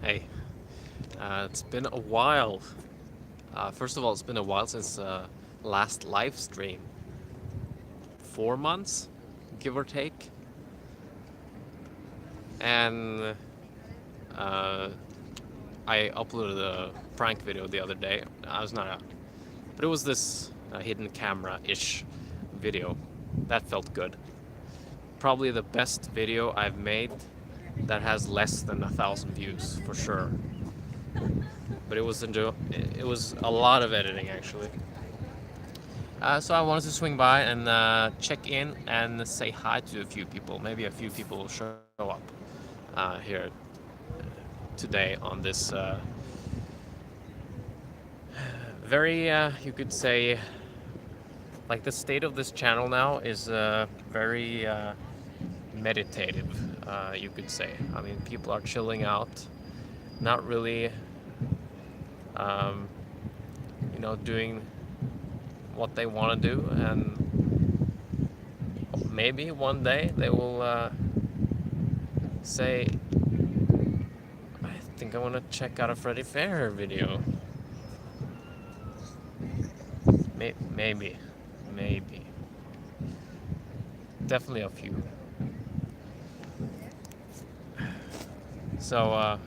Hey, it's been a while. First of all, it's been a while since last live stream. 4 months, give or take. And uh, I uploaded a prank video the other day. I was not out, but it was this hidden camera-ish video. That felt good. Probably the best video I've made that has less than 1,000 views for sure. But it was a lot of editing actually. So I wanted to swing by and check in and say hi to a few people. Maybe a few people will show up here today on this very, you could say, like the state of this channel now is very meditative, you could say. I mean, people are chilling out, not really, doing what they want to do, and maybe one day they will say, I think I want to check out a FreddyFairhair video. Maybe. Definitely a few. So,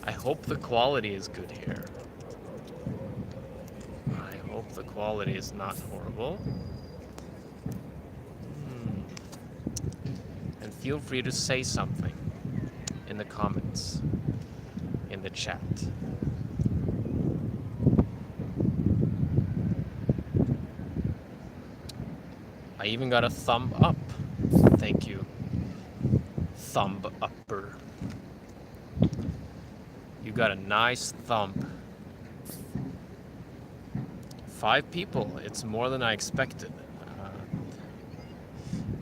I hope the quality is good here. I hope the quality is not horrible. And feel free to say something in the comments, in the chat. I even got a thumb up. Thank you, thumb upper. You got a nice thumb. 5 people. It's more than I expected.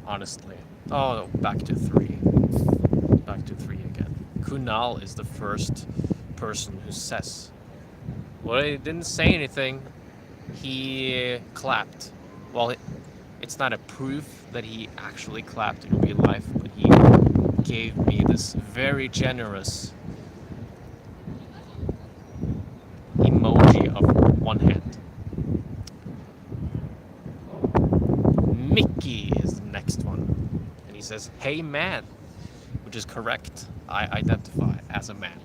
Honestly. Oh, no, back to 3. Back to 3 again. Kunal is the first person who says. Well, he didn't say anything. He clapped. Well, it's not a proof that he actually clapped in real life, but he gave me this very generous emoji of one hand. Mickey is the next one. And he says, hey man, which is correct. I identify as a man.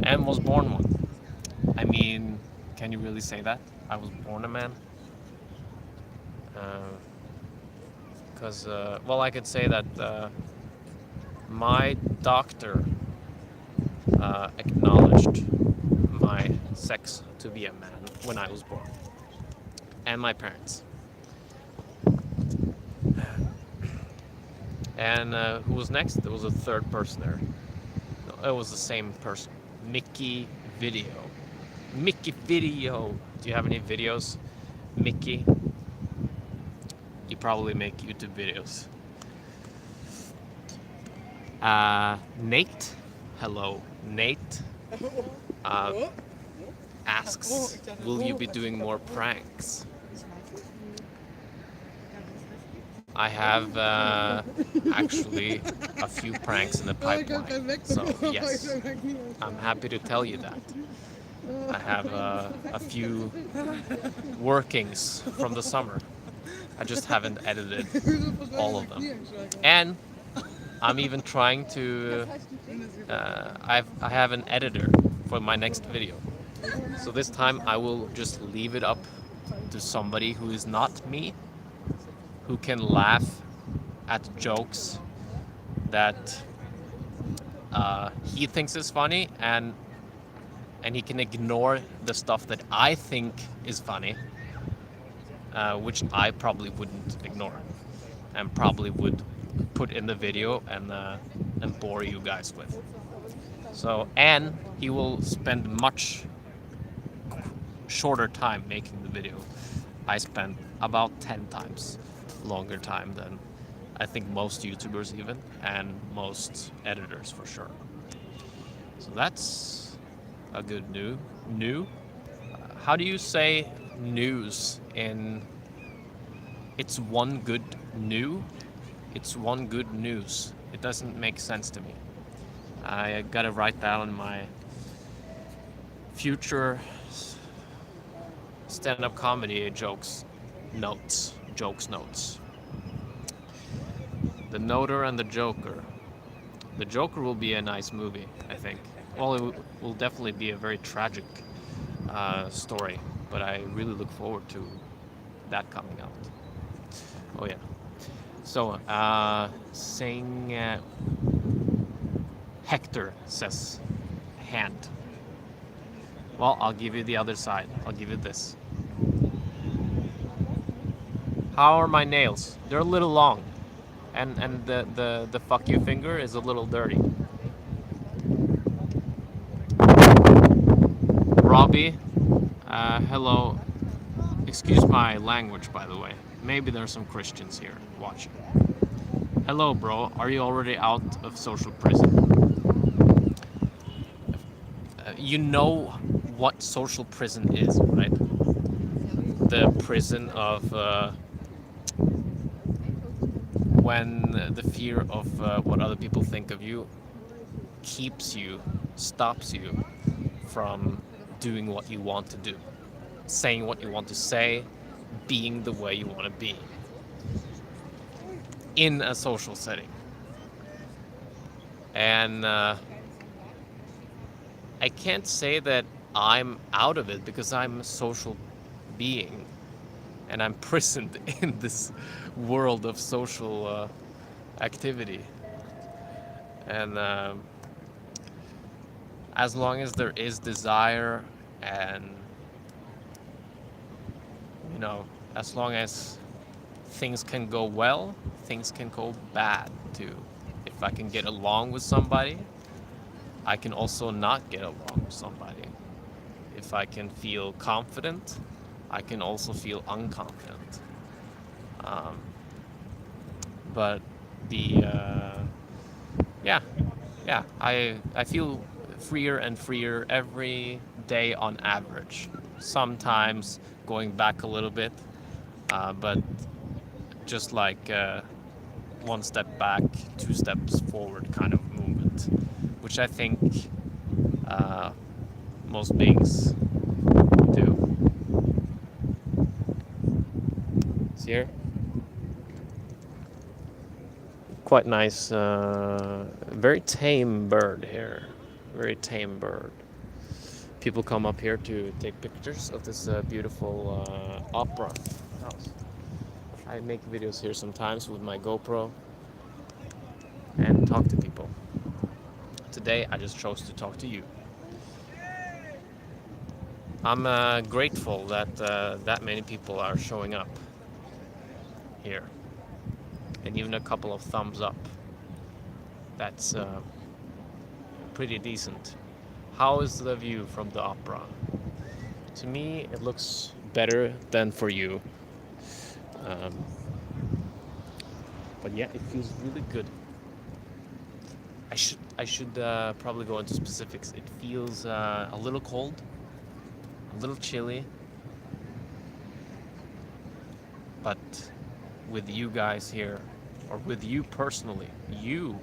And was born one. I mean, can you really say that? I was born a man? Because, well, I could say that my doctor acknowledged my sex to be a man when I was born. And my parents. And who was next? There was a third person there. No, it was the same person. Mickey Video. Mickey Video. Do you have any videos, Mickey? You probably make YouTube videos. Nate. Hello, Nate. Asks, will you be doing more pranks? I have actually a few pranks in the pipeline, so yes, I'm happy to tell you that. I have a few workings from the summer. I just haven't edited all of them. And I'm even trying to, I have an editor for my next video. So this time I will just leave it up to somebody who is not me, who can laugh at jokes that he thinks is funny, and he can ignore the stuff that I think is funny, which I probably wouldn't ignore, and probably would put in the video and bore you guys with. So, and he will spend much shorter time making the video. I spent about 10 times longer time than I think most YouTubers even, and most editors for sure. So that's a good new. How do you say news in? It's one good new. It's one good news. It doesn't make sense to me. I gotta write that on my future stand-up comedy jokes notes. The Noter and the Joker. The Joker will be a nice movie, I think. Well, it will definitely be a very tragic story, but I really look forward to that coming out. Oh yeah. So, saying Hector says hand. Well, I'll give you the other side. I'll give you this. How are my nails? They're a little long, and the fuck you finger is a little dirty. Robbie, hello. Excuse my language, by the way. Maybe there's some Christians here watching. Hello, bro. Are you already out of social prison? You know what social prison is, right? The prison of when the fear of what other people think of you stops you from doing what you want to do, saying what you want to say, being the way you want to be in a social setting. And I can't say that I'm out of it because I'm a social being and I'm prisoned in this world of social activity. And as long as there is desire and, you know, as long as things can go well, things can go bad too. If I can get along with somebody, I can also not get along with somebody. If I can feel confident, I can also feel unconfident. But the yeah, I feel freer and freer every day on average. Sometimes going back a little bit, but just like one step back, two steps forward kind of movement, which I think most beings do. See here? Quite nice, very tame bird here. Very tame bird. People come up here to take pictures of this beautiful opera house. I make videos here sometimes with my GoPro and talk to people. Today I just chose to talk to you. I'm grateful that that many people are showing up here, and even a couple of thumbs up. That's pretty decent. How is the view from the opera? To me, it looks better than for you. But yeah, it feels really good. I should probably go into specifics. It feels a little cold, a little chilly, but with you guys here, or with you personally, you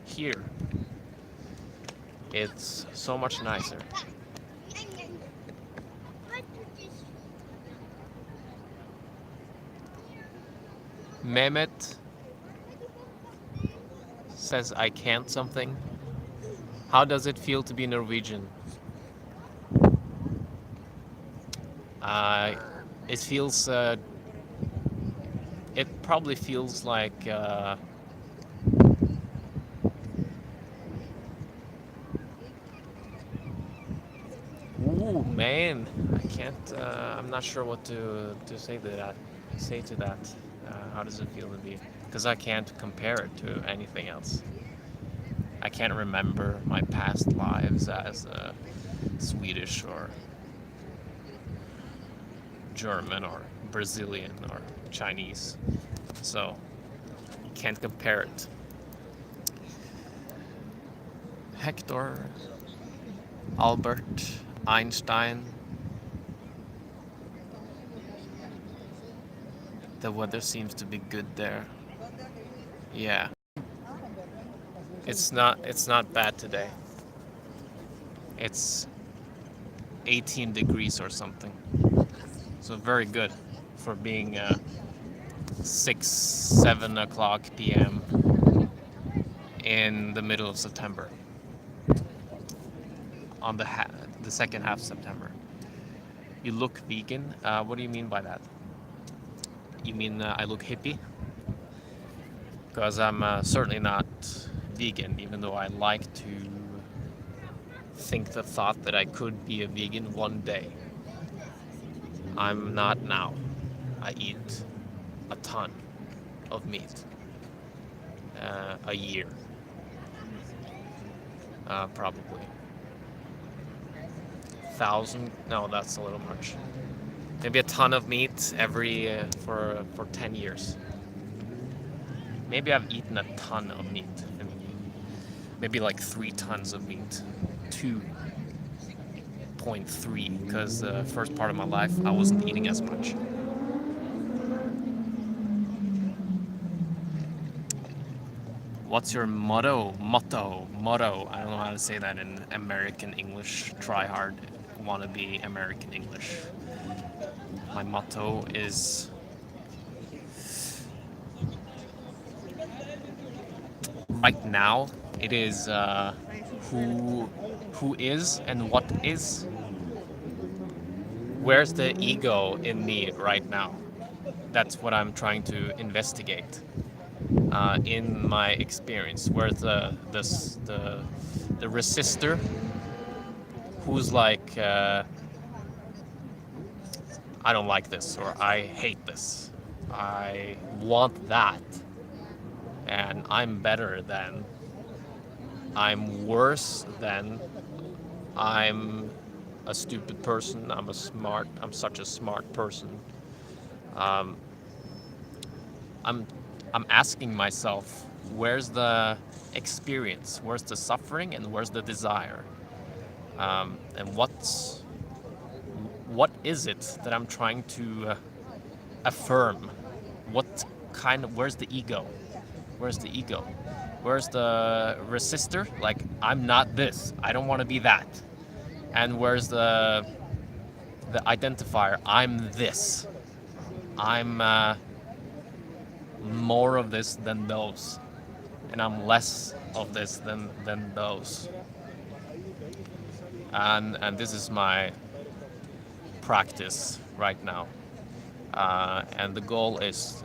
here, it's so much nicer. Mehmet says I can't something. How does it feel to be Norwegian? It feels. It probably feels like. Ooh, man, I can't. I'm not sure what to say to that. How does it feel to be? Because I can't compare it to anything else. I can't remember my past lives as Swedish or German or Brazilian or Chinese, so can't compare it. Hector, Albert, Einstein. The weather seems to be good there. Yeah. It's not bad today. It's 18 degrees or something. So very good for being 6, 7 o'clock p.m. in the middle of September, on the second half of September. You look vegan. What do you mean by that? You mean I look hippie? Because I'm certainly not vegan, even though I like to think the thought that I could be a vegan one day. I'm not now. I eat a ton of meat a year, probably. 1,000? No, that's a little much. Maybe a ton of meat every for 10 years. Maybe I've eaten a ton of meat. And maybe like 3 tons of meat. 2.3, because the first part of my life I wasn't eating as much. What's your motto? Motto. I don't know how to say that in American English. Try hard. Want to be American English. My motto is right now. It is who is and what is. Where's the ego in me right now? That's what I'm trying to investigate. In my experience, where's the resistor, who's like, I don't like this, or I hate this, I want that, and I'm better than, I'm worse than, I'm a stupid person, I'm such a smart person. I'm asking myself, where's the experience, where's the suffering, and where's the desire, and what is it that I'm trying to affirm? Where's the ego? Where's the ego? Where's the resistor? Like, I'm not this, I don't want to be that. And where's the identifier? I'm this. I'm more of this than those, and I'm less of this than those. And this is my practice right now. And the goal is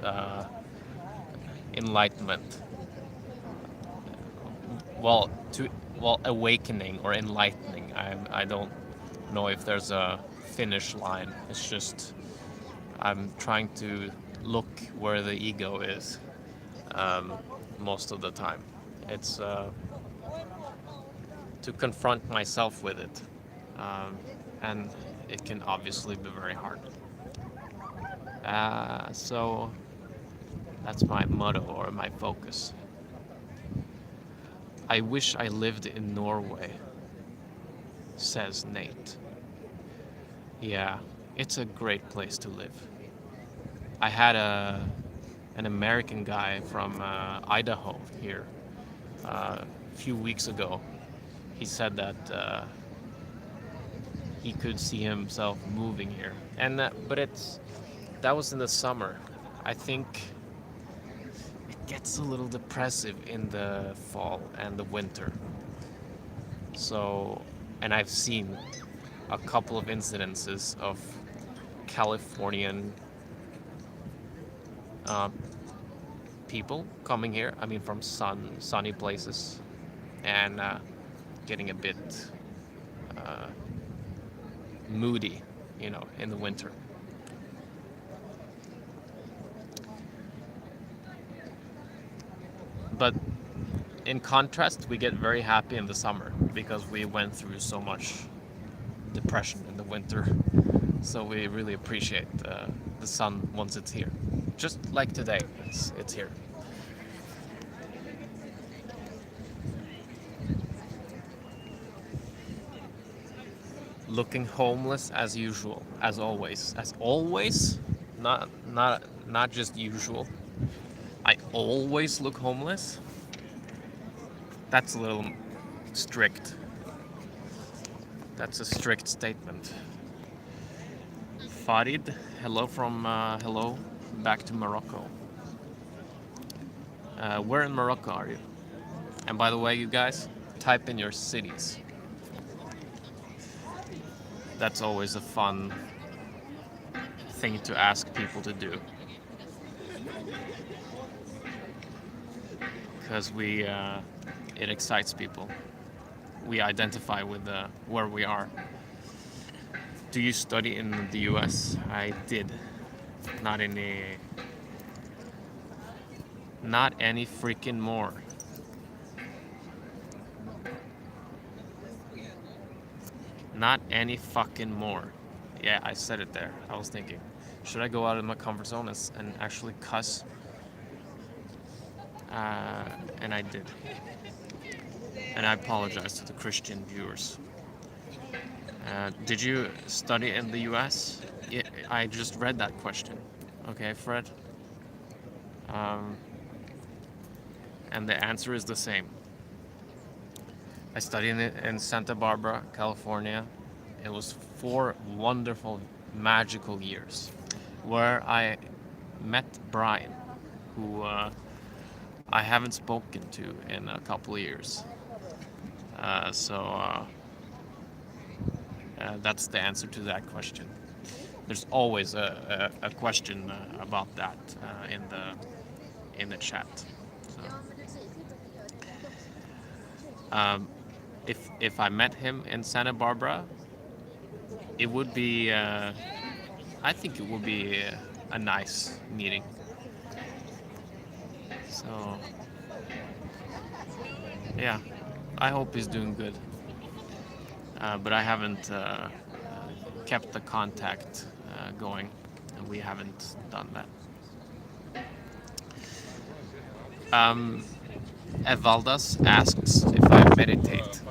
enlightenment. Awakening or enlightening. I don't know if there's a finish line. It's just I'm trying to look where the ego is most of the time. It's to confront myself with it, and it can obviously be very hard. So that's my motto or my focus. I wish I lived in Norway, says Nate. Yeah, it's a great place to live. I had an American guy from Idaho here a few weeks ago. He said that he could see himself moving here, and that was in the summer. I think it gets a little depressive in the fall and the winter. So, and I've seen a couple of incidences of Californian people coming here. I mean, from sunny places, and getting a bit moody, in the winter. But in contrast, we get very happy in the summer because we went through so much depression in the winter. So we really appreciate the sun once it's here. Just like today, it's here. Looking homeless as usual, as always. As always? Not just usual. I always look homeless. That's a little strict. That's a strict statement. Farid, hello from hello, back to Morocco. Where in Morocco are you? And by the way, you guys, type in your cities. That's always a fun thing to ask people to do. Because it excites people. We identify with where we are. Do you study in the US? I did. Not any freaking more. Not any fucking more. Yeah, I said it there. I was thinking, should I go out of my comfort zone and actually cuss? And I did. And I apologize to the Christian viewers. Did you study in the US? Yeah, I just read that question. Okay, Fred? And the answer is the same. I studied in Santa Barbara, California. It was 4 wonderful, magical years where I met Brian, who I haven't spoken to in a couple of years. So that's the answer to that question. There's always a question about that in the chat. So, if I met him in Santa Barbara, it would be I think it would be a nice meeting. So yeah, I hope he's doing good. But I haven't kept the contact going, and we haven't done that. Evaldas asks if I meditate.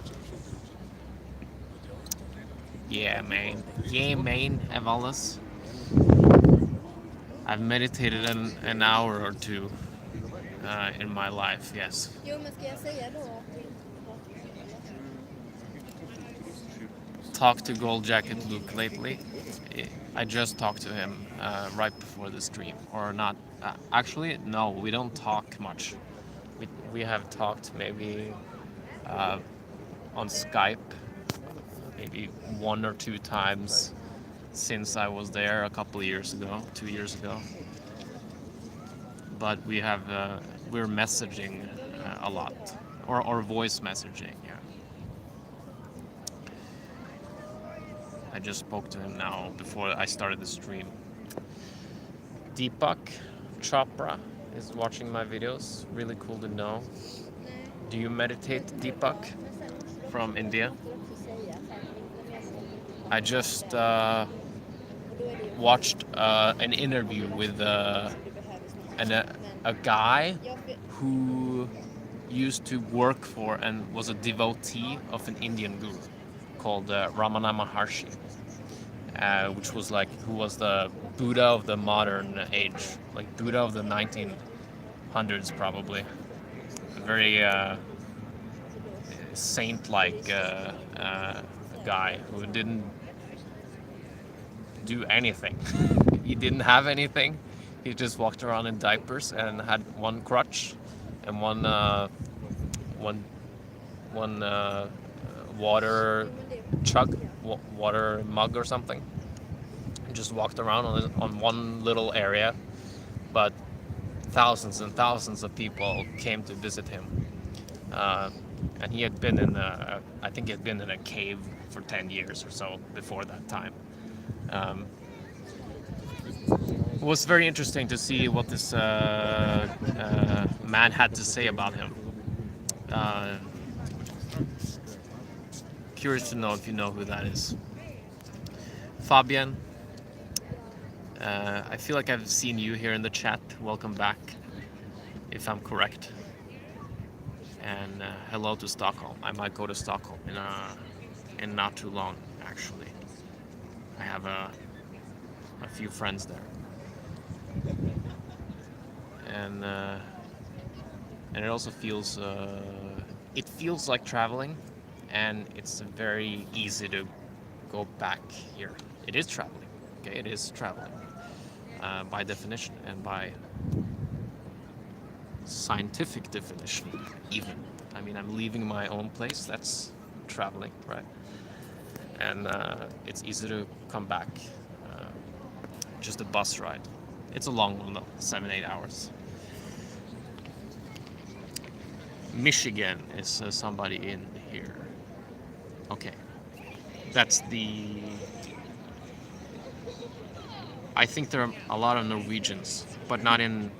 Yeah, man. Yeah, man, Evaldas. I've meditated an hour or two in my life, yes. Talked to Gold Jacket Luke lately. I just talked to him right before the stream, or not. Actually, no, we don't talk much. We have talked maybe on Skype, maybe 1 or 2 times since I was there a couple of years ago, 2 years ago. But we're messaging a lot, or voice messaging. Yeah. I just spoke to him now before I started the stream. Deepak Chopra is watching my videos. Really cool to know. Do you meditate, Deepak, from India? I just watched an interview with a guy who used to work for and was a devotee of an Indian guru called Ramana Maharshi, who was the Buddha of the modern age, like Buddha of the 1900s probably. A very saint-like guy who didn't do anything. He didn't have anything. He just walked around in diapers and had one crutch and one water water mug or something. He just walked around on one little area, but thousands and thousands of people came to visit him. And he had been I think he had been in a cave for 10 years or so before that time. It was very interesting to see what this man had to say about him. Curious to know if you know who that is. Fabian, I feel like I've seen you here in the chat. Welcome back, if I'm correct. And hello to Stockholm. I might go to Stockholm in not too long, actually. I have a few friends there. And it also feels it feels like traveling, and it's very easy to go back here. It is traveling, okay? It is traveling by definition and by scientific definition, even. I mean, I'm leaving my own place. That's traveling, right? And it's easy to come back. Uh, just a bus ride. It's a long one though, 7-8 hours. Michigan is somebody in here. Okay, that's the. I think there are a lot of Norwegians, but not in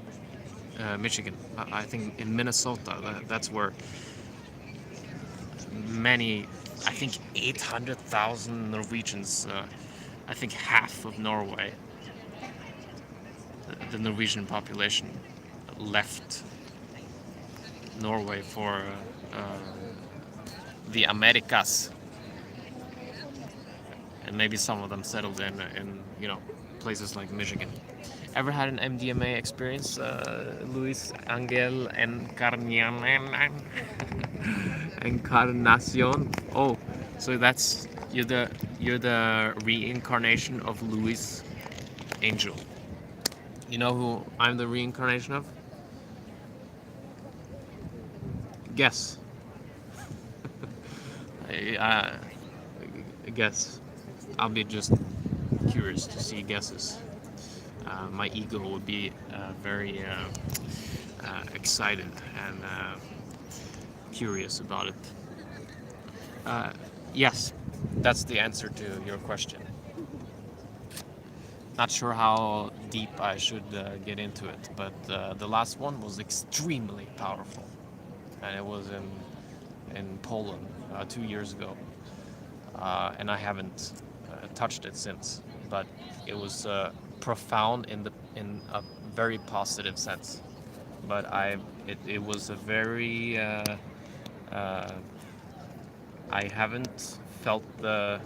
Michigan. I think in Minnesota, that's where many, I think 800,000 Norwegians, I think half of Norway, the Norwegian population, left Norway for the Americas, and maybe some of them settled in places like Michigan. Ever had an MDMA experience, Luis Angel Encarnacion? Oh, so that's you're the reincarnation of Luis Angel. You know who I'm the reincarnation of? Guess. I guess. I'll be just curious to see guesses. My ego would be very excited and curious about it. Yes, that's the answer to your question. Not sure how deep I should get into it, but the last one was extremely powerful, and it was in Poland 2 years ago, and I haven't touched it since. But it was profound in a very positive sense. But it was a very I haven't felt the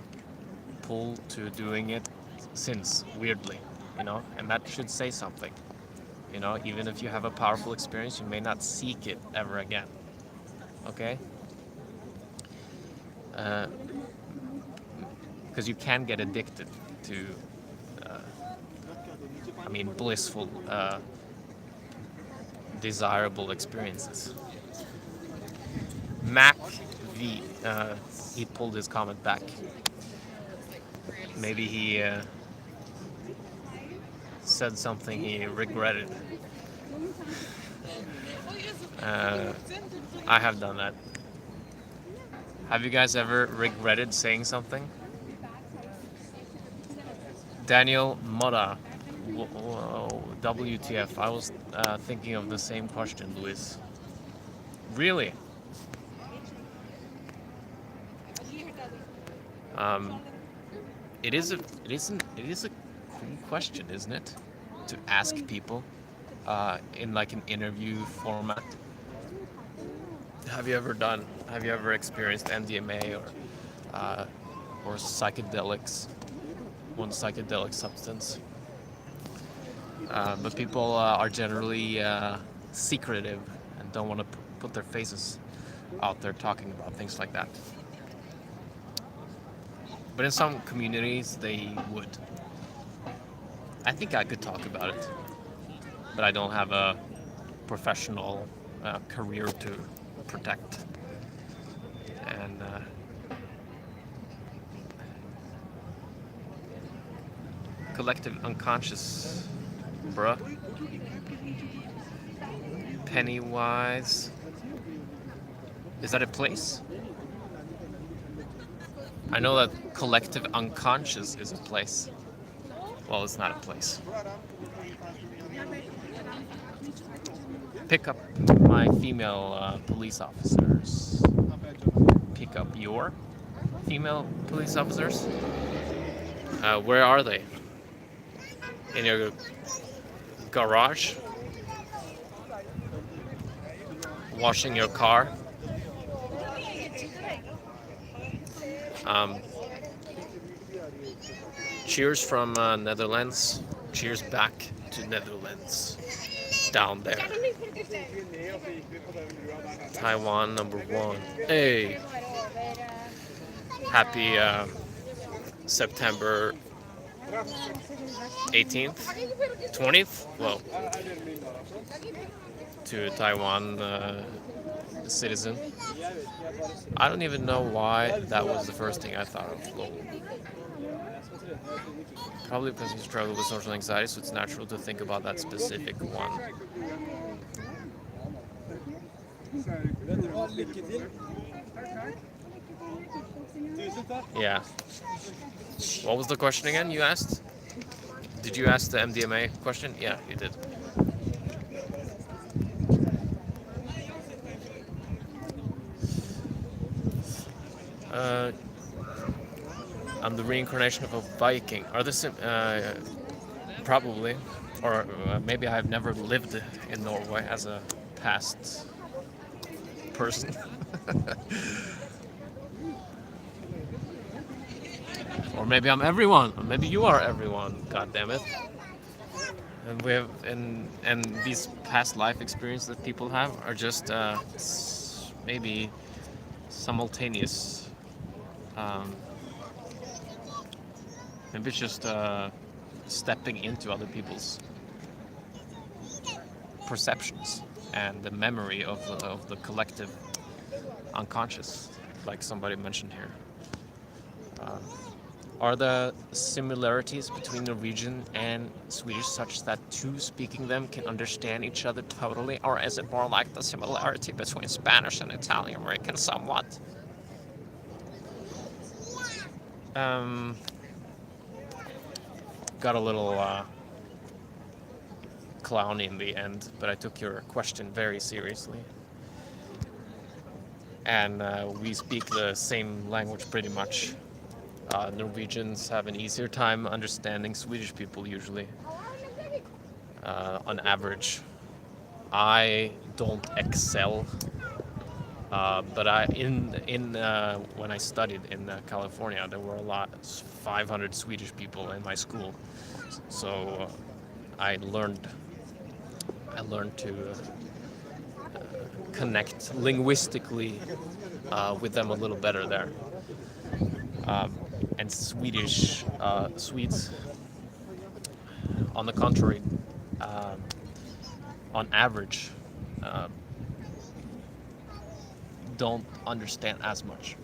pull to doing it since, weirdly, and that should say something. Even if you have a powerful experience, you may not seek it ever again. Okay? Because you can get addicted to, blissful, desirable experiences. Mac V, he pulled his comment back. Maybe he said something he regretted. I have done that. Have you guys ever regretted saying something? Daniel Mora, WTF. I was thinking of the same question, Luis. Really? It is a cool question, isn't it? To ask people in like an interview format. Have you ever experienced MDMA or psychedelics? One psychedelic substance. But people are generally secretive and don't want to put their faces out there talking about things like that. But in some communities, they would. I think I could talk about it, but I don't have a professional career to protect. And collective unconscious, bruh. Pennywise. Is that a place? I know that collective unconscious is a place. Well, it's not a place. Pick up my female police officers. Pick up your female police officers. Where are they? In your garage? Washing your car? Cheers from Netherlands. Cheers back to Netherlands. down there. Taiwan #1. Hey, happy September 18th, 20th. Well, to Taiwan citizen. I don't even know why that was the first thing I thought of. Lol. Probably because you struggle with social anxiety, so it's natural to think about that specific one. Yeah. What was the question again you asked? Did you ask the MDMA question? Yeah, you did. I'm the reincarnation of a Viking. Are this probably, or maybe I've never lived in Norway as a past person. Or maybe I'm everyone. Or maybe you are everyone. God damn it. And we have, and these past life experiences that people have are just maybe simultaneous. Maybe it's just stepping into other people's perceptions and the memory of the collective unconscious, like somebody mentioned here. Are the similarities between Norwegian and Swedish such that two speaking them can understand each other totally, or is it more like the similarity between Spanish and Italian where it can somewhat? Got a little clowny in the end, but I took your question very seriously. And we speak the same language pretty much. Norwegians have an easier time understanding Swedish people usually, on average. I don't excel, but when I studied in California, there were 500 Swedish people in my school, so I learned to connect linguistically with them a little better there. And Swedes, on the contrary, on average, don't understand as much,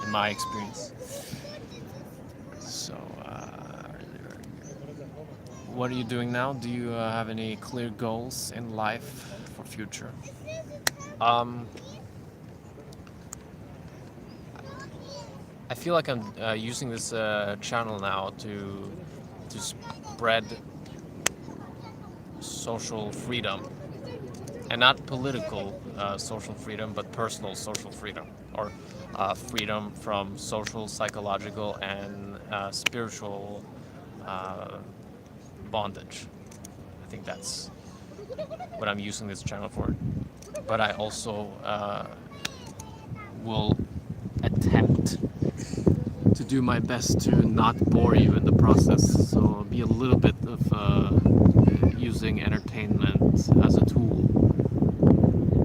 in my experience. So, what are you doing now? Do you have any clear goals in life for future? I feel like I'm using this channel now to spread social freedom, and not political social freedom, but personal social freedom, or freedom from social, psychological, and spiritual bondage. I think that's what I'm using this channel for. But I also will attempt to do my best to not bore you in the process, so be a little bit of using entertainment as a tool,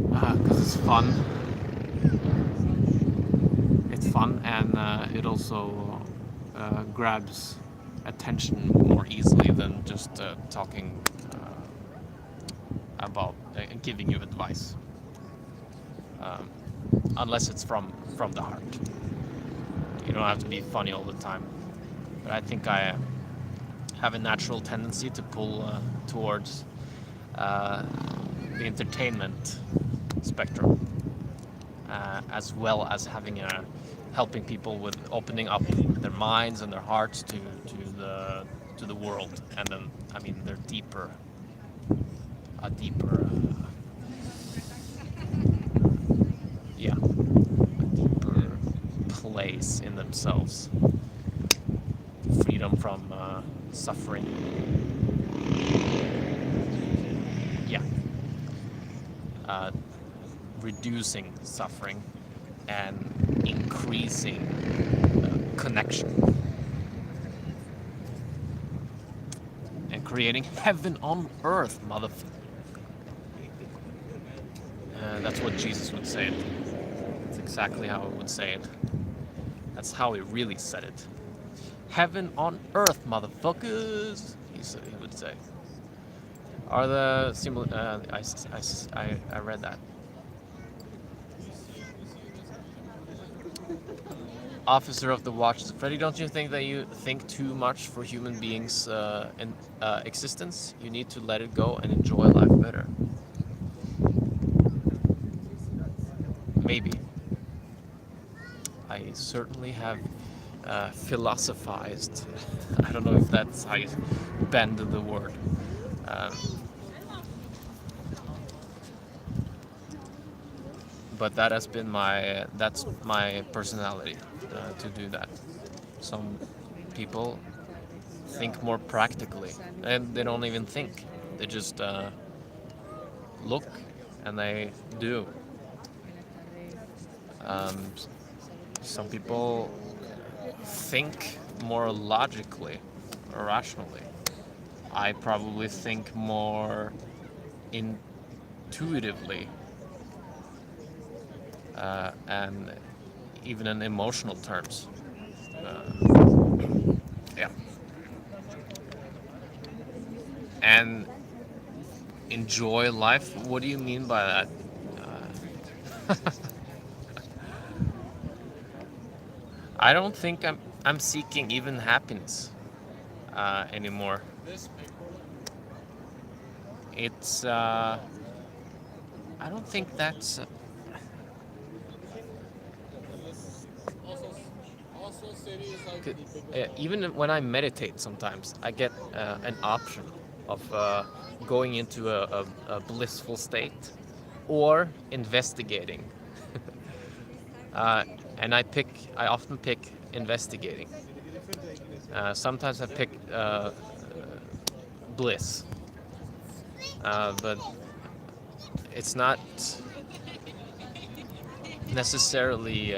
because it's fun. It's fun, and it also grabs attention more easily than just talking about giving you advice, unless it's from the heart. You don't have to be funny all the time. But I think I have a natural tendency to pull towards the entertainment spectrum, as well as helping people with opening up their minds and their hearts to the world, and then they're deeper place in themselves. Freedom from suffering. Reducing suffering and increasing connection. And creating heaven on earth, motherfucker. That's what Jesus would say it. It's exactly how he would say it. That's how he really said it. Heaven on earth, motherfuckers, he would say. Are the symbol? I read that. Officer of the watch. Freddy, don't you think that you think too much for human beings' existence? You need to let it go and enjoy life better. Maybe. I certainly have philosophized. I don't know if that's how you bend the word. Um, but that has been that's my personality to do that. Some people think more practically, and they don't even think. They just look and they do. Um, some people think more logically or rationally. I probably think more intuitively and even in emotional terms. Yeah. And enjoy life? What do you mean by that? I don't think I'm seeking even happiness anymore. It's I don't think that's even when I meditate. Sometimes I get an option of going into a blissful state or investigating. And I often pick investigating. Sometimes I pick bliss, but it's not necessarily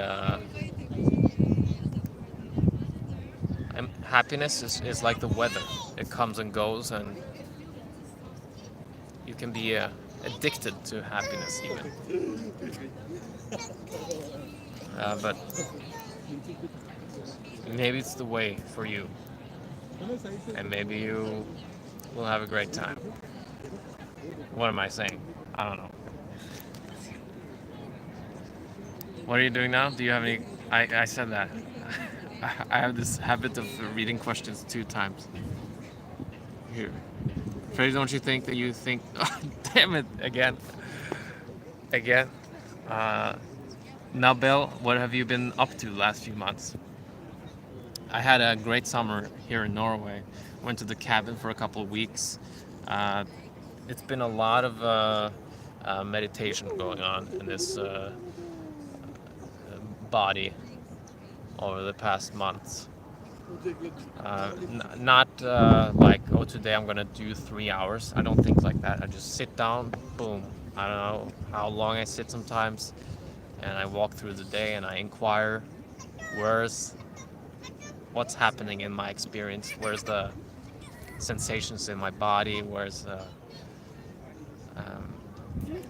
happiness is like the weather. It comes and goes, and you can be addicted to happiness even. But maybe it's the way for you, and maybe you will have a great time. What am I saying? I don't know. What are you doing now? Do you have any? I said that. I have this habit of reading questions 2 times. Here. Freddy, don't you think that you think... Oh, damn it, again. Again. Now, Belle, what have you been up to the last few months? I had a great summer here in Norway. Went to the cabin for a couple of weeks. It's been a lot of meditation going on in this body over the past months. Not like, oh, today I'm gonna do 3 hours. I don't think like that. I just sit down, boom. I don't know how long I sit sometimes, and I walk through the day and I inquire, what's happening in my experience? Where's the sensations in my body? Where's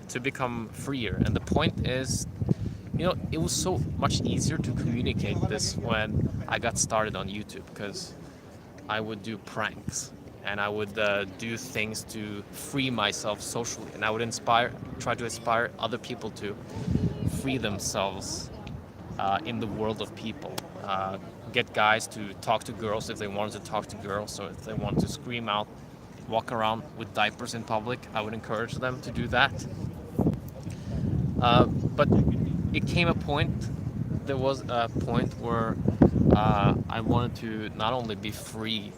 to become freer? And the point is, it was so much easier to communicate this when I got started on YouTube, because I would do pranks and I would do things to free myself socially, and I would try to inspire other people to free themselves in the world of people. Get guys to talk to girls if they wanted to talk to girls, or if they want to scream out, walk around with diapers in public, I would encourage them to do that. But it came there was a point where I wanted to not only be free,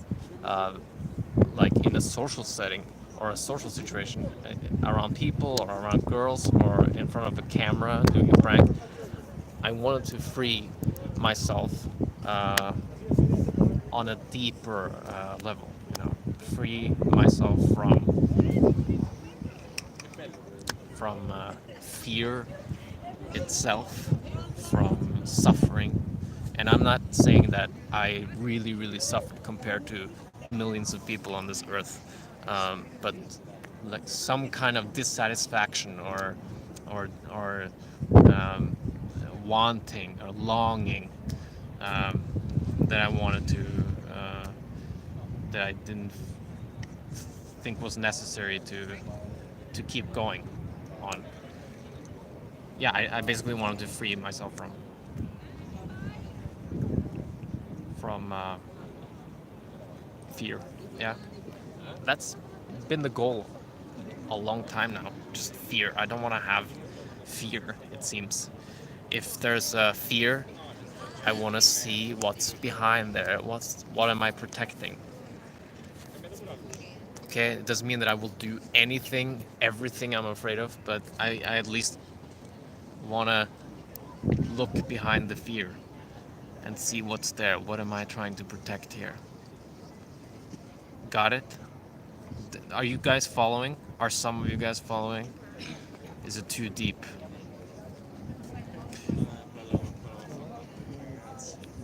like in a social setting or a social situation, around people or around girls or in front of a camera doing a prank. I wanted to free myself on a deeper level, free myself from fear itself, from suffering. And I'm not saying that I really, really suffered compared to millions of people on this earth, but like some kind of dissatisfaction or or wanting or longing um, that I wanted to that I didn't think was necessary to keep going on. Yeah, I basically wanted to free myself from fear. Yeah, that's been the goal a long time now. Just fear. I don't want to have fear. It seems if there's a fear, I want to see what's behind there. What am I protecting? Okay, it doesn't mean that I will do anything, everything I'm afraid of, but I at least want to look behind the fear and see what's there. What am I trying to protect here? Got it? Are you guys following? Are some of you guys following? Is it too deep?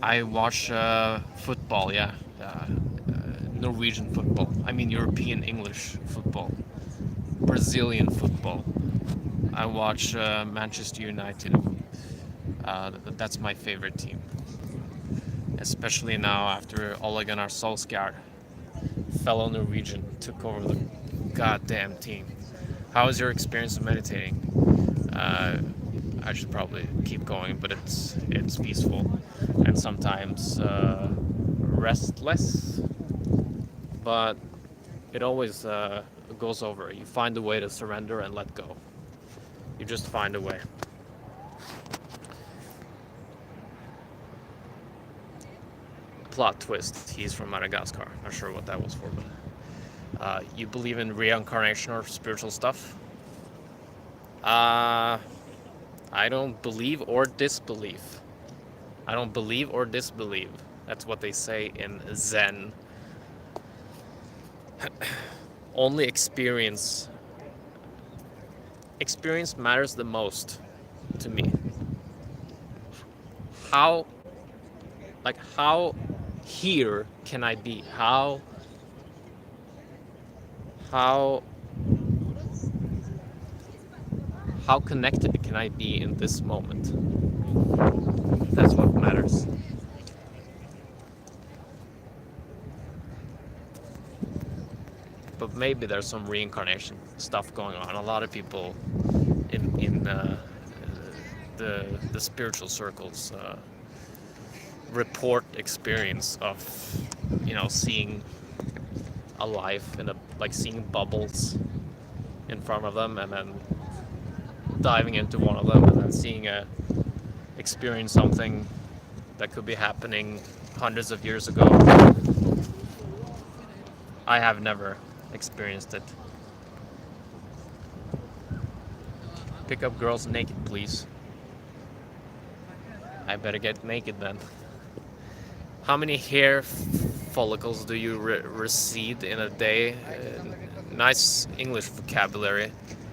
I watch football, yeah. Norwegian football. I mean European English football. Brazilian football. I watch Manchester United. That's my favorite team. Especially now after Ole Gunnar Solskjaer, fellow Norwegian, took over the goddamn team. How was your experience of meditating? I should probably keep going, but it's peaceful and sometimes restless, but it always goes over. You find a way to surrender and let go. You just find a way. Plot twist, he's from Madagascar. Not sure what that was for, but you believe in reincarnation or spiritual stuff? I don't believe or disbelieve. I don't believe or disbelieve. That's what they say in Zen. Only experience matters the most to me. How here can I be? How connected can I be in this moment? That's what matters. But maybe there's some reincarnation stuff going on. A lot of people in the spiritual circles report experience of, seeing a life like seeing bubbles in front of them, and then diving into one of them, and then experience something that could be happening hundreds of years ago. I have never experienced it. Pick up girls naked, please. I better get naked then. How many hair follicles do you recede in a day? Nice English vocabulary.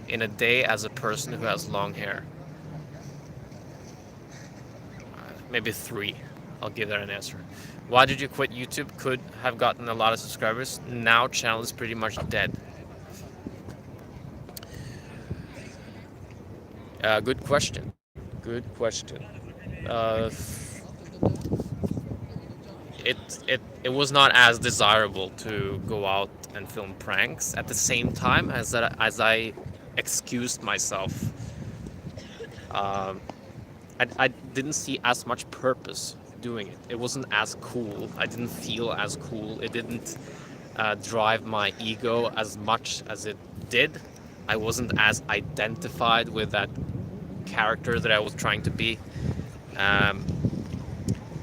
In a day as a person who has long hair. Maybe 3. I'll give that an answer. Why did you quit YouTube? Could have gotten a lot of subscribers. Now channel is pretty much dead. Good question. Good question. It was not as desirable to go out and film pranks at the same time as I excused myself. I didn't see as much purpose doing it. It wasn't as cool. I didn't feel as cool. It didn't drive my ego as much as it did. I wasn't as identified with that character that I was trying to be.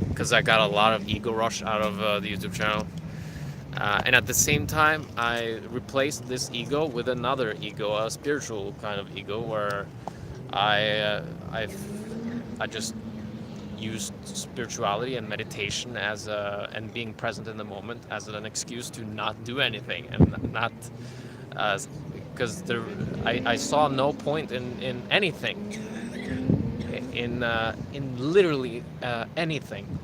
Because I got a lot of ego rush out of the YouTube channel. And at the same time, I replaced this ego with another ego, a spiritual kind of ego, where I just used spirituality and meditation and being present in the moment as an excuse to not do anything, and not because I saw no point in anything, in literally anything.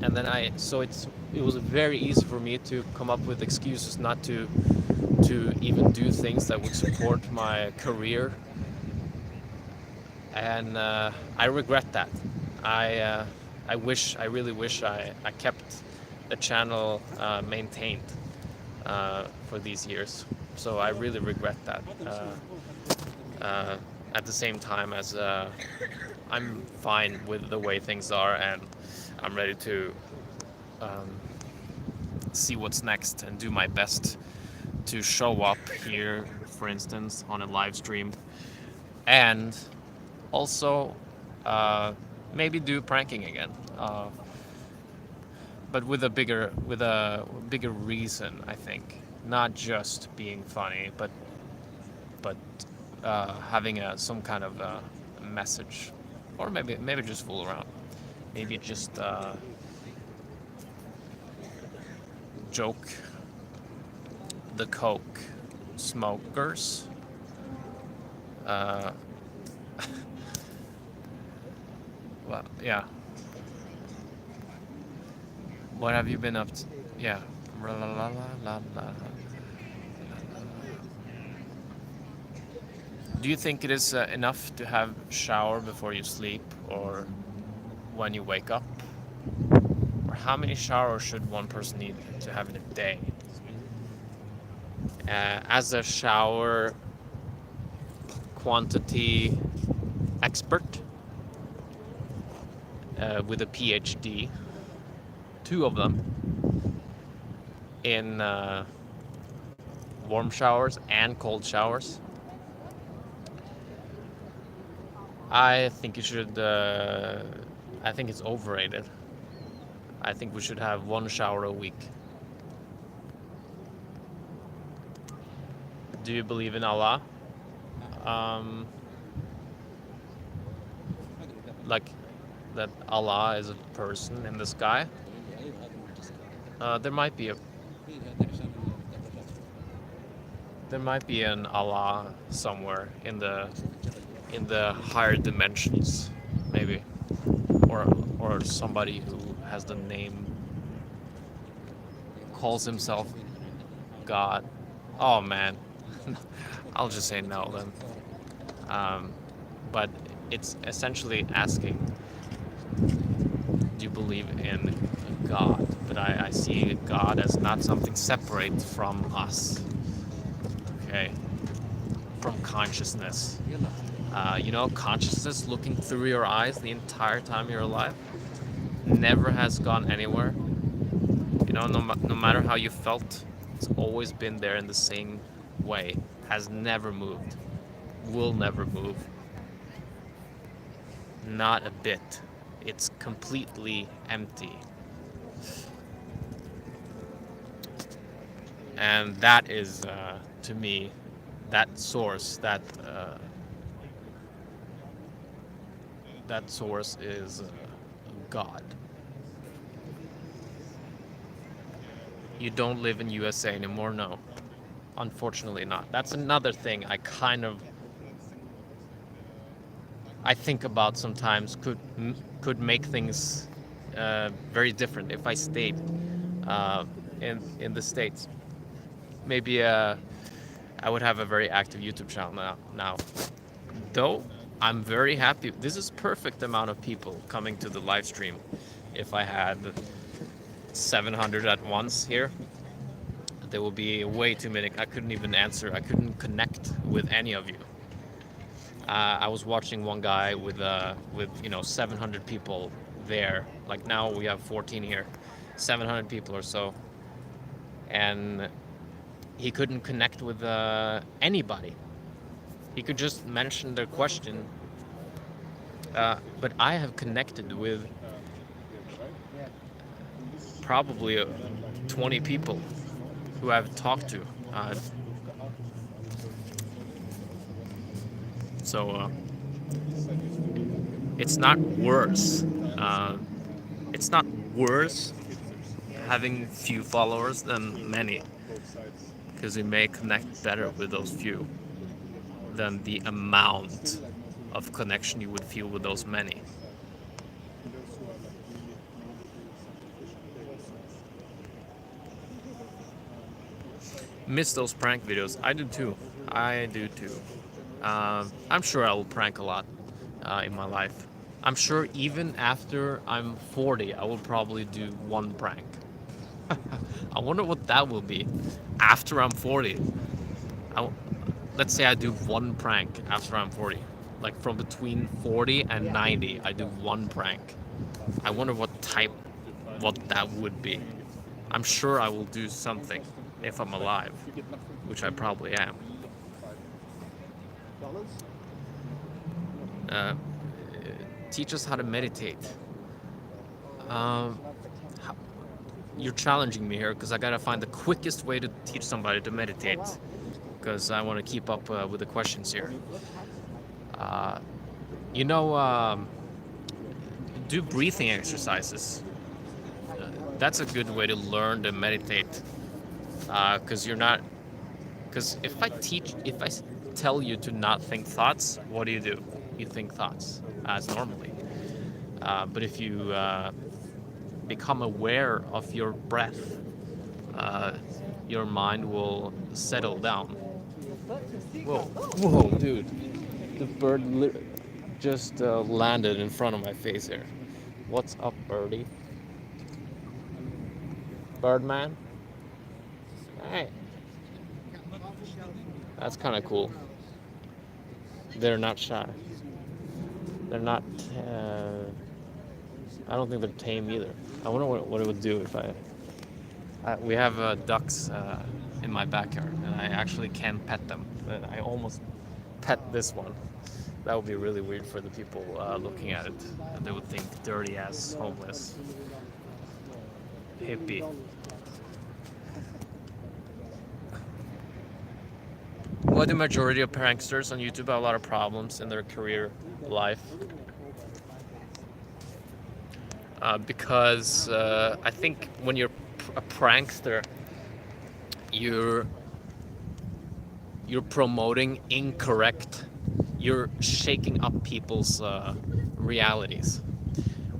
And then it was very easy for me to come up with excuses not to even do things that would support my career. and I regret that. I uh, I really wish I kept the channel maintained for these years. So I really regret that. At the same time as I'm fine with the way things are, and I'm ready to um, see what's next and do my best to show up here, for instance, on a live stream, and also maybe do pranking again, but with a bigger reason, I think, not just being funny, but having some kind of message, or maybe just fool around, maybe just joke the coke smokers. Uh, well, yeah. What have you been up to? Yeah. La, la, la, la, la, la. Do you think it is enough to have shower before you sleep or when you wake up? Or how many showers should one person need to have in a day? As a shower quantity expert with a PhD, 2 of them in warm showers and cold showers, I think you should. I think it's overrated. I think we should have 1 shower a week. Do you believe in Allah? Um, like that Allah is a person in the sky? There might be an Allah somewhere in the higher dimensions, maybe, or somebody who has the name, calls himself God. Oh man, I'll just say no then. But it's essentially asking, do you believe in God? But I see God as not something separate from us, okay, from consciousness. Consciousness looking through your eyes the entire time you're alive never has gone anywhere. No matter how you felt, it's always been there in the same way, has never moved, will never move. Not a bit. It's completely empty. And that is, to me, that source, that source is God. You don't live in USA anymore, no. Unfortunately not. That's another thing I think about sometimes, could make things very different if I stayed in the States. Maybe I would have a very active YouTube channel now. Though I'm very happy. This is perfect amount of people coming to the live stream. If I had 700 at once here, there will be way too many. I couldn't even answer. I couldn't connect with any of you. I was watching one guy with 700 people there. Like now we have 14 here, 700 people or so, and he couldn't connect with anybody. He could just mention their question, but I have connected with probably 20 people who I've talked to. So it's not worse. It's not worse having few followers than many, because you may connect better with those few than the amount of connection you would feel with those many. Miss those prank videos. I do too. I'm sure I will prank a lot. in my life. I'm sure even after I'm 40, I will probably do one prank. I wonder what that will be after I'm 40. I, let's say I do one prank after I'm 40. Like from between 40 and 90, I do one prank. I wonder what that would be. I'm sure I will do something if I'm alive, which I probably am. Uh, Teach us how to meditate. Um, you're challenging me here because I gotta find the quickest way to teach somebody to meditate because I want to keep up with the questions here. Uh, you know, do breathing exercises. That's a good way to learn to meditate because you're not. Because if I tell you to not think thoughts, what do? You think thoughts as normally. But if you become aware of your breath, your mind will settle down. Whoa, dude! The bird just landed in front of my face here. What's up, birdie? Birdman? Hey. That's kind of cool. They're not shy. They're not. I don't think they're tame either. I wonder what it would do if we have ducks in my backyard, and I actually can pet them. But I almost pet this one. That would be really weird for the people looking at it. They would think dirty ass homeless hippie. Why do majority of pranksters on YouTube have a lot of problems in their career life? Because I think when you're a prankster, you're promoting incorrect. You're shaking up people's realities,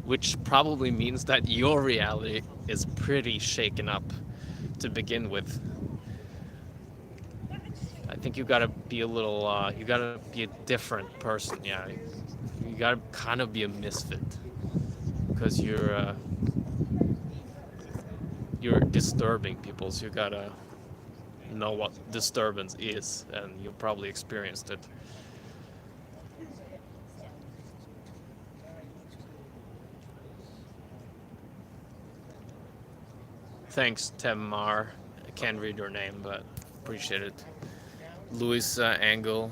which probably means that your reality is pretty shaken up to begin with. I think you gotta be a little, you gotta be a different person, yeah. You gotta kind of be a misfit, because you're disturbing people, so you gotta know what disturbance is, and you've probably experienced it. Thanks, Temar. I can't read your name, but appreciate it. Louis Angle,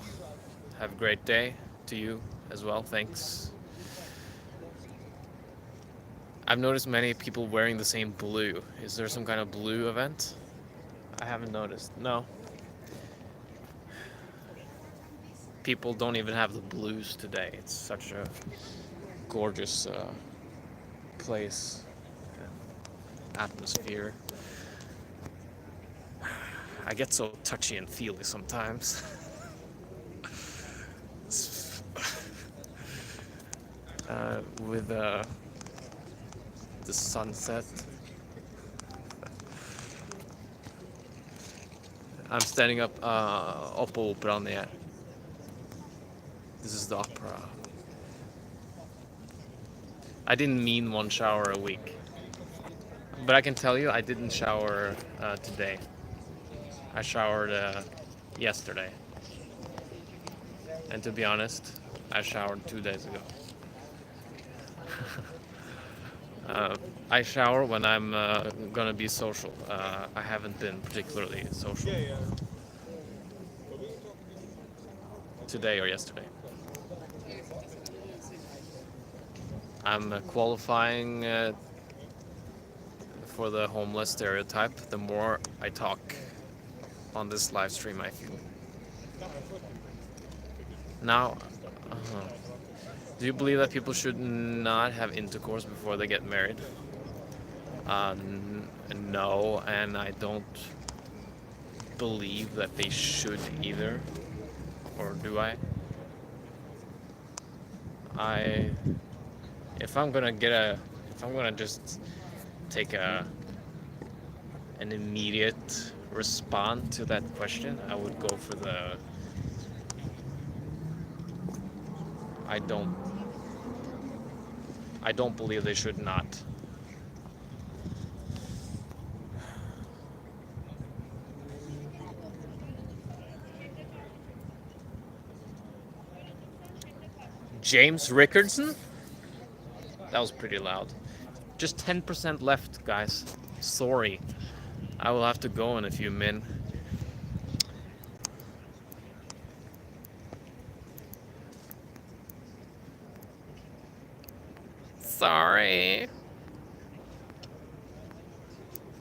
have a great day to you as well. Thanks. I've noticed many people wearing the same blue. Is there some kind of blue event? I haven't noticed. No. People don't even have the blues today. It's such a gorgeous place, atmosphere. I get so touchy and feely sometimes. With the sunset. I'm standing up oppå Operan here. This is the opera. I didn't mean one shower a week. But I can tell you I didn't shower today. I showered yesterday. And to be honest, I showered 2 days ago. I shower when I'm gonna be social. I haven't been particularly social today or yesterday. I'm qualifying for the homeless stereotype. The more I talk on this live stream, I feel. Now, do you believe that people should not have intercourse before they get married? No, and I don't believe that they should either. Or do I? If I'm gonna just take an immediate response to that question, I would go for I don't believe they should not. James Rickardson? That was pretty loud. Just 10% left, guys. Sorry. I will have to go in a few min. Sorry.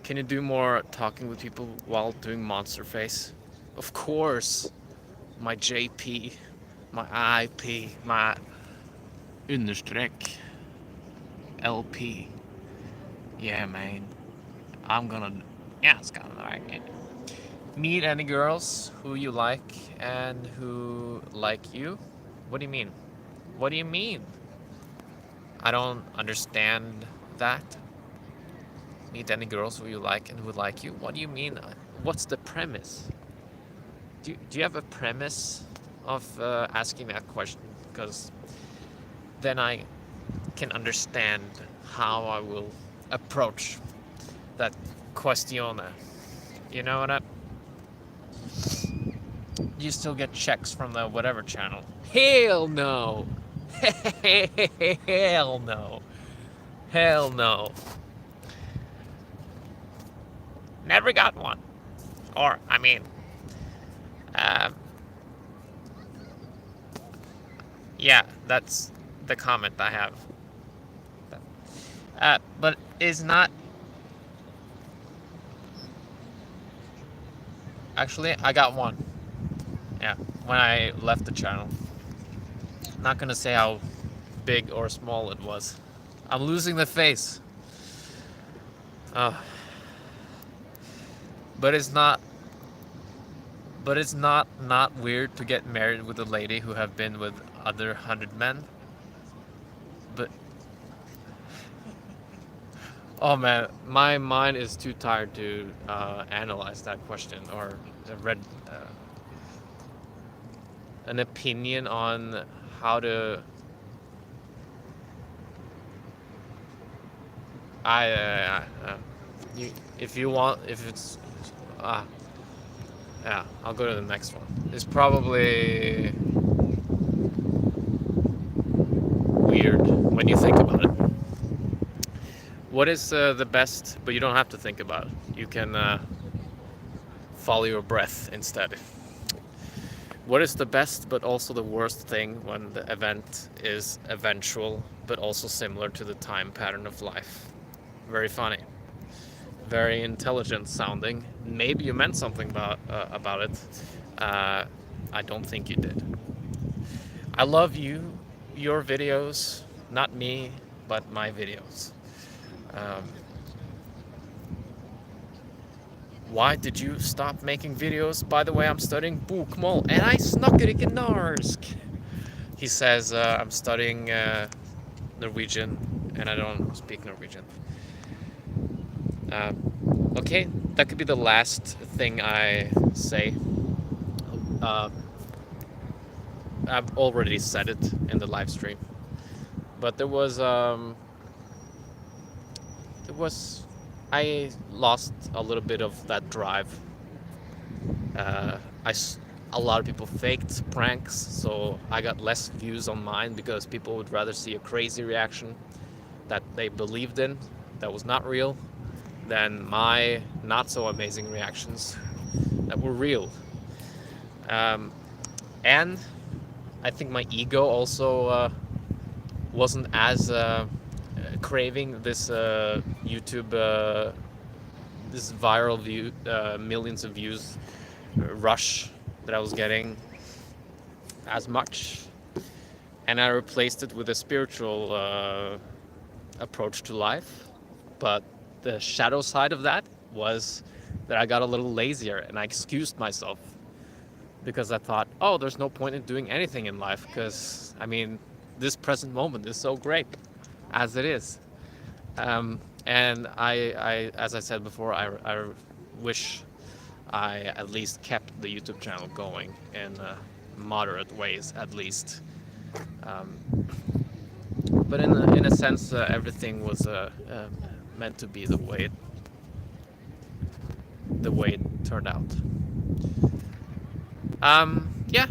Can you do more talking with people while doing monster face? Of course. My JP, my IP, my understreck LP. Yeah, man. It's gonna like it. Meet any girls who you like and who like you? What do you mean? What do you mean? I don't understand that. Meet any girls who you like and who like you? What do you mean? What's the premise? Do you have a premise of asking that question? Because then I can understand how I will approach that question. You know what? You still get checks from the whatever channel. Hell no! Hell no! Hell no! Never got one. Or, I mean, yeah, that's the comment I have. But is not. Actually, I got one. Yeah, when I left the channel. Not gonna say how big or small it was. I'm losing the face. But it's not. But it's not weird to get married with a lady who have been with other 100 men. But oh man, my mind is too tired to analyze that question or read an opinion on how to. If you want, if it's yeah, I'll go to the next one. It's probably weird when you think about it. What is the best, but you don't have to think about it. You can follow your breath instead. What is the best, but also the worst thing when the event is eventual, but also similar to the time pattern of life? Very funny. Very intelligent sounding. Maybe you meant something about it. I don't think you did. I love you, your videos, not me, but my videos. Why did you stop making videos? By the way, I'm studying bokmål, and I snakker ikke norsk. He says I'm studying Norwegian, and I don't speak Norwegian. Okay, that could be the last thing I say. I've already said it in the live stream, but I lost a little bit of that drive. A lot of people faked pranks, so I got less views on mine because people would rather see a crazy reaction that they believed in, that was not real, than my not so amazing reactions that were real. And I think my ego also wasn't as craving this YouTube, this viral view, millions of views rush that I was getting as much. And I replaced it with a spiritual approach to life. But the shadow side of that was that I got a little lazier and I excused myself because I thought, oh, there's no point in doing anything in life because, I mean, this present moment is so great as it is. And I, as I said before, I wish I at least kept the YouTube channel going in moderate ways, at least. Um, but in a sense, everything was meant to be the way it turned out. Yeah,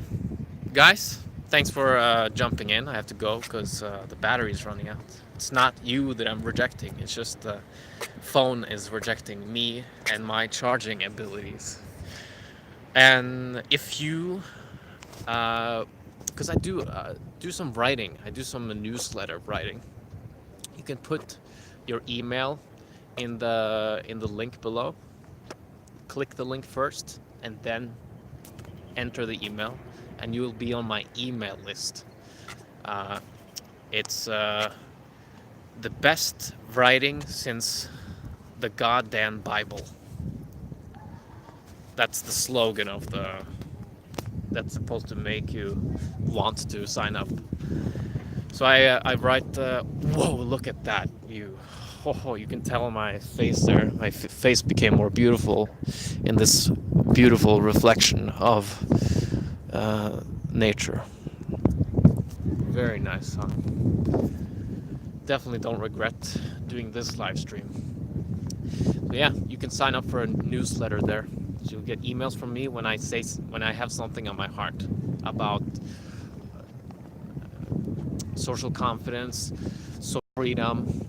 guys, thanks for jumping in. I have to go because the battery's running out. It's not you that I'm rejecting. It's just the phone is rejecting me and my charging abilities. And if you, because I do some writing, I do some newsletter writing. You can put your email in the link below. Click the link first, and then enter the email, and you will be on my email list. It's the best writing since the goddamn Bible. That's the slogan of the. That's supposed to make you want to sign up. So I write. Whoa! Look at that! You can tell my face there. My face became more beautiful in this beautiful reflection of nature. Very nice, huh? Definitely don't regret doing this live stream. But yeah, you can sign up for a newsletter there. So you'll get emails from me when I have something on my heart about social confidence, social freedom,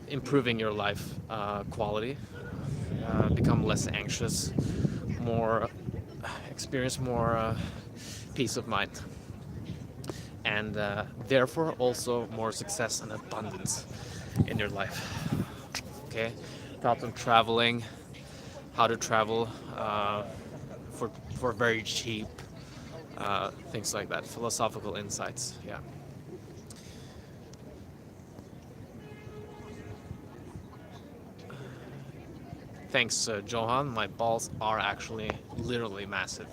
improving your life quality, become less anxious, experience more peace of mind, and therefore also more success and abundance in your life. Okay, thoughts on traveling, how to travel for very cheap, things like that, philosophical insights. Yeah. Thanks, Johan. My balls are actually literally massive.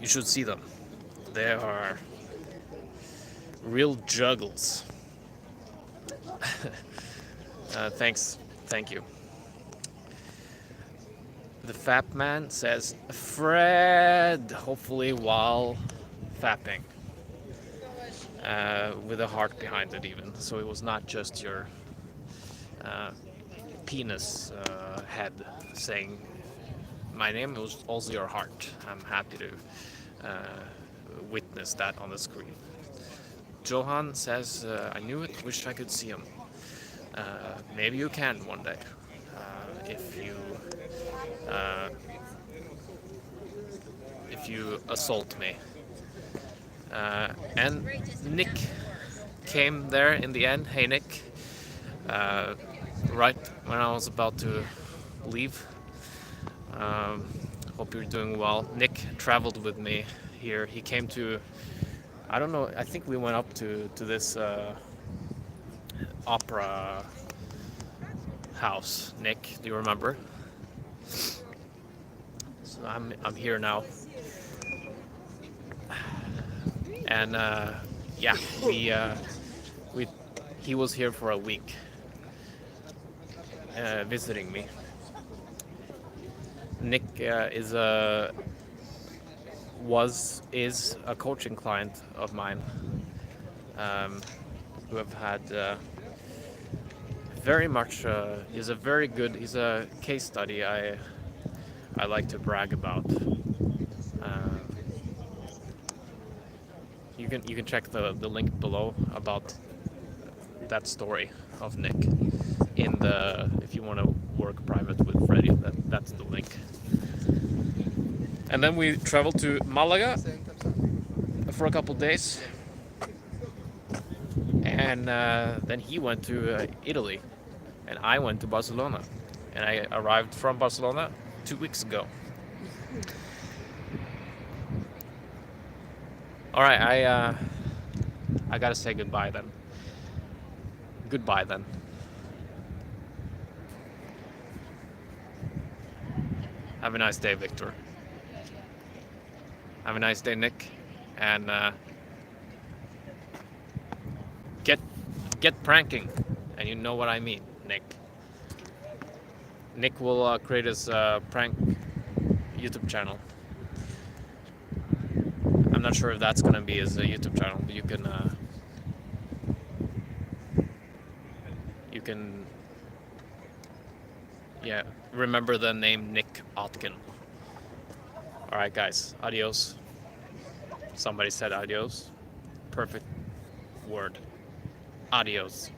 You should see them. They are real juggles. Thanks. Thank you. The Fap Man says, Fred, hopefully while fapping. With a heart behind it even. So it was not just your penis head saying my name, it was also your heart. I'm happy to witness that on the screen. Johan says, I knew it, wished I could see him. Maybe you can one day, if you assault me. And Nick came there in the end. Hey Nick, right when I was about to leave. Hope you're doing well. Nick traveled with me here. He came to, I don't know, I think we went up to this opera house. Nick, do you remember? So I'm here now. And yeah, he was here for a week visiting me. Nick is a coaching client of mine, who have had very much. He's a case study I like to brag about. You can check the link below about that story of Nick if you want to work private with Freddy. That's the link. And then we traveled to Malaga for a couple days, and then he went to Italy, and I went to Barcelona, and I arrived from Barcelona 2 weeks ago. All right, I gotta say goodbye then. Goodbye then. Have a nice day, Victor. Have a nice day, Nick, and get pranking, and you know what I mean, Nick. Nick will create his prank YouTube channel. I'm not sure if that's gonna be his YouTube channel, but you can, yeah, remember the name Nick Otkin. All right, guys, adios. Somebody said adios. Perfect word. Adios.